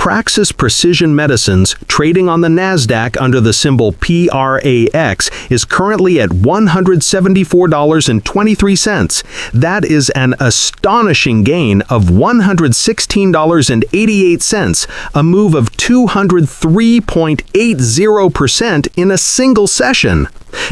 Praxis Precision Medicines, trading on the NASDAQ under the symbol PRAX, is currently at $174.23. That is an astonishing gain of $116.88, a move of 203.80% in a single session.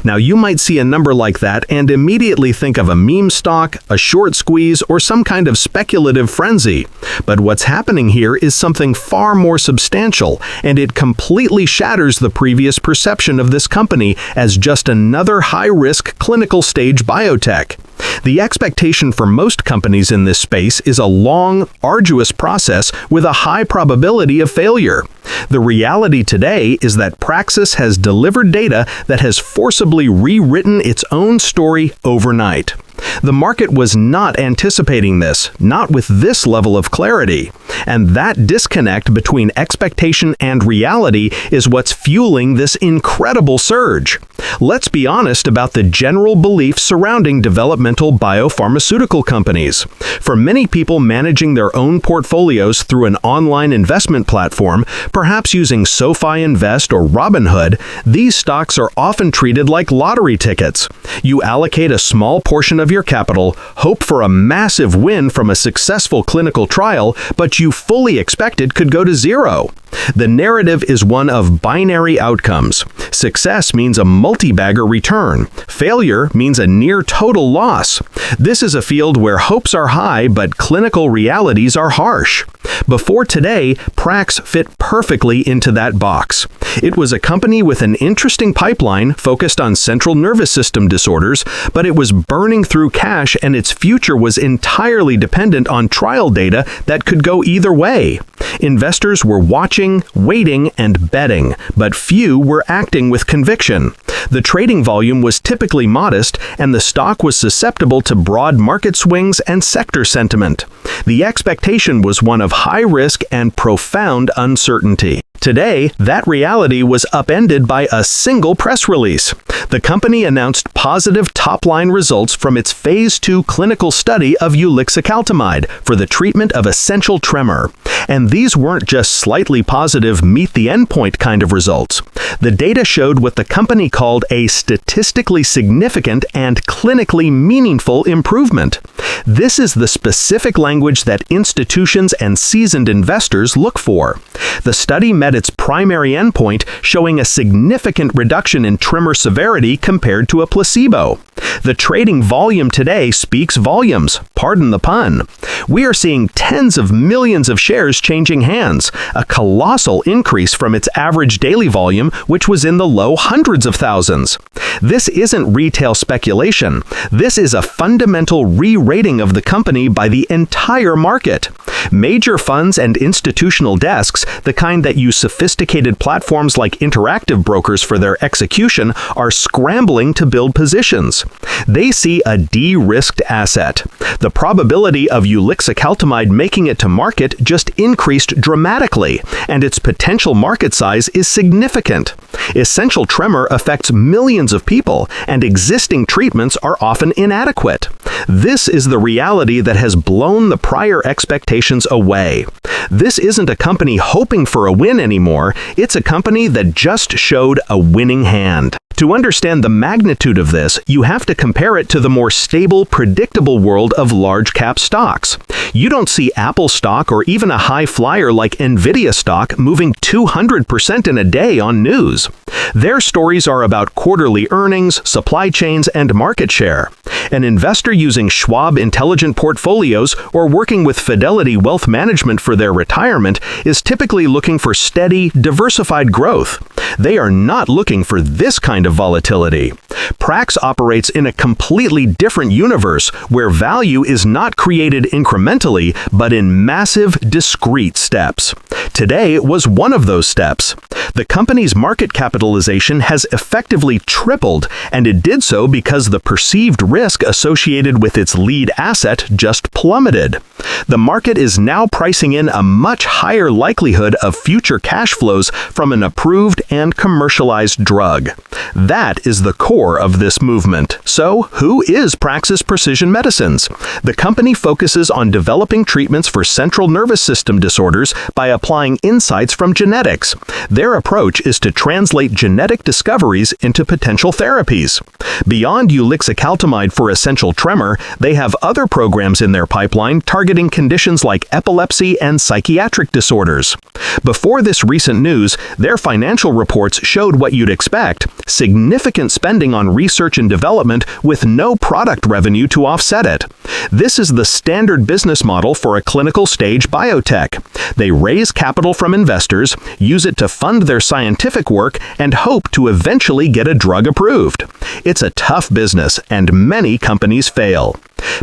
Now, you might see a number like that and immediately think of a meme stock, a short squeeze, or some kind of speculative frenzy. But what's happening here is something far more substantial, and it completely shatters the previous perception of this company as just another high-risk clinical stage biotech. The expectation for most companies in this space is a long, arduous process with a high probability of failure. The reality today is that Praxis has delivered data that has forcibly rewritten its own story overnight. The market was not anticipating this, not with this level of clarity. And that disconnect between expectation and reality is what's fueling this incredible surge. Let's be honest about the general belief surrounding developmental biopharmaceutical companies. For many people managing their own portfolios through an online investment platform, perhaps using SoFi Invest or Robinhood, these stocks are often treated like lottery tickets. You allocate a small portion of your capital, hope for a massive win from a successful clinical trial, but you fully expect it could go to zero. The narrative is one of binary outcomes. Success means a multi-bagger return. Failure means a near total loss. This is a field where hopes are high, but clinical realities are harsh. Before today, PRAX fit perfectly into that box. It was a company with an interesting pipeline focused on central nervous system disorders, but it was burning through cash and its future was entirely dependent on trial data that could go either way. Investors were watching, waiting, and betting, but few were acting with conviction. The trading volume was typically modest, and the stock was susceptible to broad market swings and sector sentiment. The expectation was one of high risk and profound uncertainty. Today, that reality was upended by a single press release. The company announced positive top-line results from its Phase 2 clinical study of ulixacaltamide for the treatment of essential tremor. And these weren't just slightly positive meet-the-endpoint kind of results. The data showed what the company called a statistically significant and clinically meaningful improvement. This is the specific language that institutions and seasoned investors look for. The study met its primary endpoint, showing a significant reduction in tremor severity compared to a placebo. The trading volume today speaks volumes, pardon the pun. We are seeing tens of millions of shares changing hands, a colossal increase from its average daily volume, which was in the low hundreds of thousands. This isn't retail speculation. This is a fundamental re-rating of the company by the entire market. Major funds and institutional desks, the kind that use sophisticated platforms like interactive brokers for their execution, are scrambling to build positions. They see a de-risked asset. The probability of ulixacaltamide making it to market just increased dramatically, and its potential market size is significant. Essential tremor affects millions of people, and existing treatments are often inadequate. This is the reality that has blown the prior expectations away. This isn't a company hoping for a win anymore, it's a company that just showed a winning hand. To understand the magnitude of this, you have to compare it to the more stable, predictable world of large-cap stocks. You don't see Apple stock or even a high flyer like Nvidia stock moving 200% in a day on news. Their stories are about quarterly earnings, supply chains, and market share. An investor using Schwab Intelligent Portfolios or working with Fidelity Wealth Management for their retirement is typically looking for steady, diversified growth. They are not looking for this kind of volatility. PRAX operates in a completely different universe where value is not created incrementally, but in massive, discrete steps. Today was one of those steps. The company's market capitalization has effectively tripled, and it did so because the perceived risk associated with its lead asset just plummeted. The market is now pricing in a much higher likelihood of future cash flows from an approved and commercialized drug. That is the core of this movement. So, who is Praxis Precision Medicines? The company focuses on developing treatments for central nervous system disorders by applying applying insights from genetics. Their approach is to translate genetic discoveries into potential therapies. Beyond ulixacaltamide for essential tremor, they have other programs in their pipeline targeting conditions like epilepsy and psychiatric disorders. Before this recent news, their financial reports showed what you'd expect: significant spending on research and development with no product revenue to offset it. This is the standard business model for a clinical stage biotech. They raise capital from investors, use it to fund their scientific work, and hope to eventually get a drug approved. It's a tough business, and many companies fail.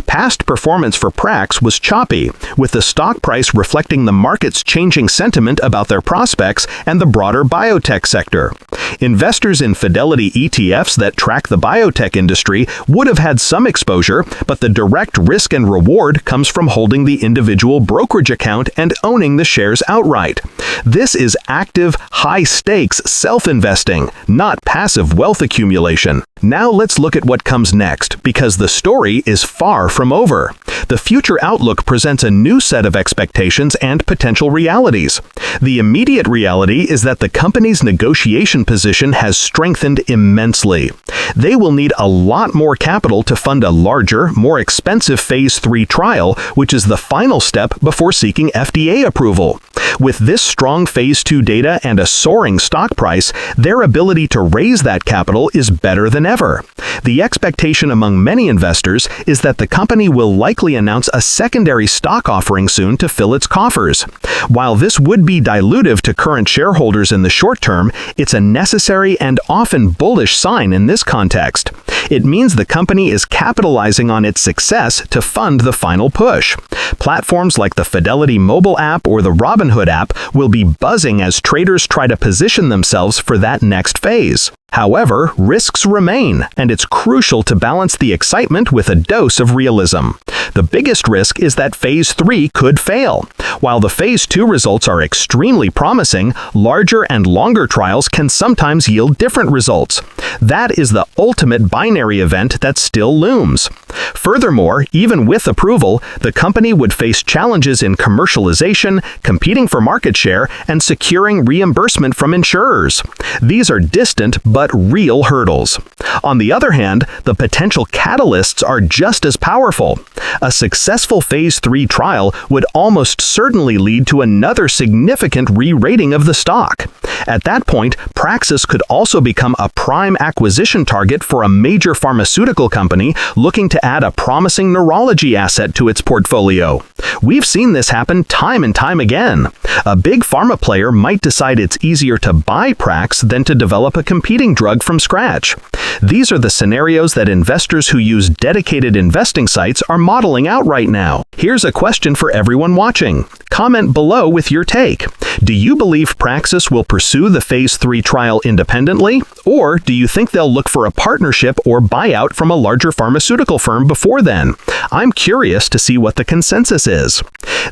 Past performance for PRAX was choppy, with the stock price reflecting the market's changing sentiment about their prospects and the broader biotech sector. Investors in Fidelity ETFs that track the biotech industry would have had some exposure, but the direct risk and reward comes from holding the individual brokerage account and owning the shares outright. This is active, high-stakes self-investing, not passive wealth accumulation. Now let's look at what comes next, because the story is far from over. The future outlook presents a new set of expectations and potential realities. The immediate reality is that the company's negotiation position has strengthened immensely. They will need a lot more capital to fund a larger, more expensive Phase 3 trial, which is the final step before seeking FDA approval. With this strong Phase 2 data and a soaring stock price, their ability to raise that capital is better than ever. The expectation among many investors is that the company will likely announce a secondary stock offering soon to fill its coffers. While this would be dilutive to current shareholders in the short term, it's a necessary and often bullish sign in this context. It means the company is capitalizing on its success to fund the final push. Platforms like the Fidelity mobile app or the Robinhood app will be buzzing as traders try to position themselves for that next phase. However, risks remain, and it's crucial to balance the excitement with a dose of realism. The biggest risk is that Phase 3 could fail. While the Phase 2 results are extremely promising, larger and longer trials can sometimes yield different results. That is the ultimate binary event that still looms. Furthermore, even with approval, the company would face challenges in commercialization, competing for market share, and securing reimbursement from insurers. These are distant but real hurdles. On the other hand, the potential catalysts are just as powerful. A successful Phase 3 trial would almost certainly lead to another significant re-rating of the stock. At that point, Praxis could also become a prime acquisition target for a major pharmaceutical company looking to add a promising neurology asset to its portfolio. We've seen this happen time and time again. A big pharma player might decide it's easier to buy PRAX than to develop a competing drug from scratch. These are the scenarios that investors who use dedicated investing sites are modeling out right now. Here's a question for everyone watching. Comment below with your take. Do you believe Praxis will pursue the Phase 3 trial independently, or do you think they'll look for a partnership or buyout from a larger pharmaceutical firm before then? I'm curious to see what the consensus is.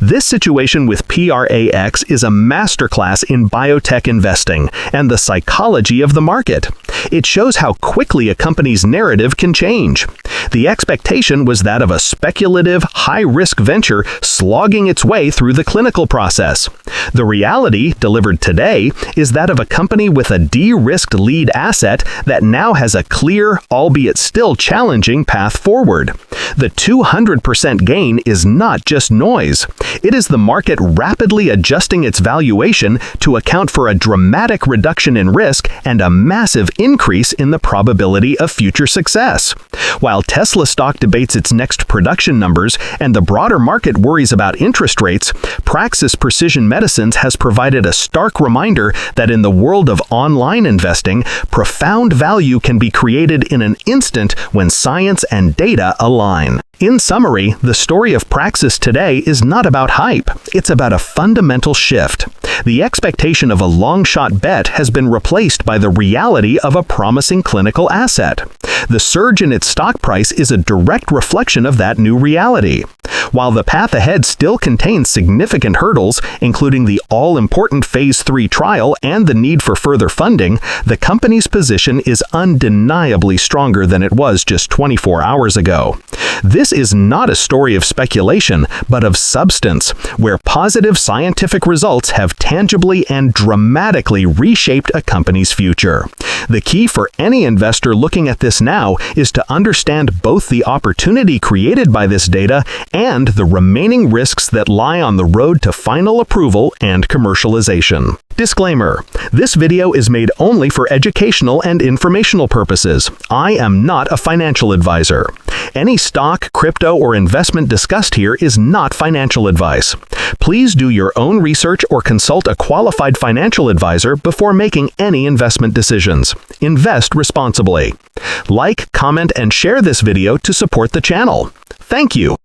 This situation with PRAX is a masterclass in biotech investing and the psychology of the market. It shows how quickly a company's narrative can change. The expectation was that of a speculative, high-risk venture slogging its way through the clinical process. The reality, delivered today, is that of a company with a de-risked lead asset that now has a clear, albeit still challenging, path forward. The 200% gain is not just noise. It is the market rapidly adjusting its valuation to account for a dramatic reduction in risk and a massive increase in the probability of future success. While Tesla stock debates its next production numbers and the broader market worries about interest rates, Praxis Precision Medicines has provided a stark reminder that in the world of online investing, profound value can be created in an instant when science and data align. In summary, the story of Praxis today is not about hype. It's about a fundamental shift. The expectation of a long-shot bet has been replaced by the reality of a promising clinical asset. The surge in its stock price is a direct reflection of that new reality. While the path ahead still contains significant hurdles, including the all-important Phase 3 trial and the need for further funding, the company's position is undeniably stronger than it was just 24 hours ago. This is not a story of speculation, but of substance, where positive scientific results have tangibly and dramatically reshaped a company's future. The key for any investor looking at this now is to understand both the opportunity created by this data and the remaining risks that lie on the road to final approval and commercialization. Disclaimer: this video is made only for educational and informational purposes. I am not a financial advisor. Any stock, crypto, or investment discussed here is not financial advice. Please do your own research or consult a qualified financial advisor before making any investment decisions. Invest responsibly. Like, comment, and share this video to support the channel. Thank you.